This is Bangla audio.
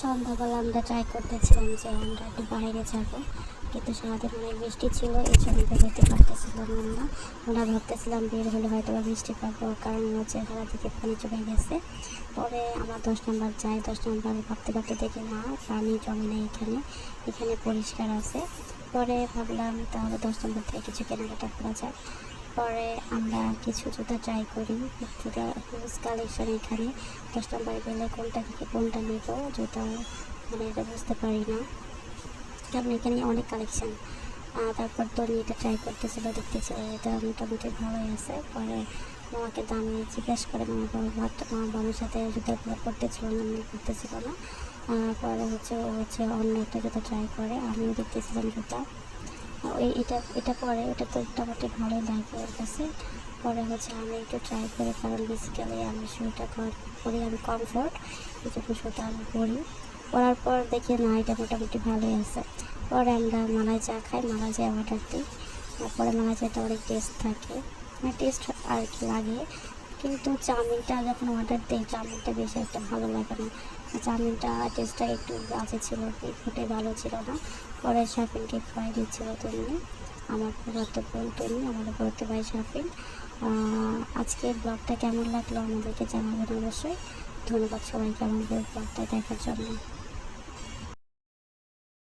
সন্ধ্যাবেলা আমরা ট্রাই করতেছিলাম যে আমরা একটু বাইরে যাব, কিন্তু সারাদিন অনেক বৃষ্টি ছিল, এই জন্য যেতে পারতেছিলাম না। আমরা ভাবতেছিলাম বের হলে হয়তো বা বৃষ্টি পাবো, কারণ হচ্ছে সারাদিকে পানি জমে গেছে। পরে আমরা 10 নম্বর যাই, 10 নম্বর ভাবতে ভাবতে দেখি না, পানি জমে না, এখানে এখানে পরিষ্কার আছে। পরে ভাবলাম তাহলে 10 নম্বর থেকে কিছু কেনাকাটা করা যায়। পরে আমরা কিছু জুতা ট্রাই করি, জুতা হিউজ কালেকশন এখানে। 10 নম্বর গেলে কোনটা থেকে কোনটা নেব জুতা মানে এটা বুঝতে পারি না, কারণ এখানে অনেক কালেকশন। তারপর তো এটা ট্রাই করতেছিল, দেখতেছিল এটা মোটামুটি ভালোই আছে। পরে মামাকে দামে জিজ্ঞেস করে, মামার সাথে জুতাগুলো পড়তেছিল না, মিল করতেছিল না। পরে ও অন্য একটা জুতা ট্রাই করে, আমিও দেখতেছিলাম জুতা। এটা পরে ওটা তো মোটামুটি ভালোই লাগে ওর কাছে। পরে আমি একটু ট্রাই করি, কারণ বেসিক্যালি আমি শুটা করি, আমি কমফোর্ট এইটুকু শুটা আমি পরি। পরার পর দেখি না, এটা মোটামুটি ভালোই আছে। পরে আমরা মালাই চা খাই, মালাই চা অর্ডার দিই। তারপরে মালাই চাটা অনেক টেস্ট থাকে, মানে টেস্ট আর কি লাগে। কিন্তু চাউমিনটা যখন অর্ডার দিই, চাউমিনটা বেশি একটা ভালো লাগে না। চাউমিনটা টেস্টটা একটু বাজে ছিল, ফুটে ভালো ছিল না। পরে শাফিনকে খাওয়াই দিচ্ছিল তৈরি, আমার পুরাতো বোন তৈরি, আমার পুরাতো ভাই শাফিন। আজকের ব্লগটা কেমন লাগলো আমাদেরকে জানাবেন অবশ্যই। ধন্যবাদ সবাইকে আমাদের ব্লগটা দেখার জন্য।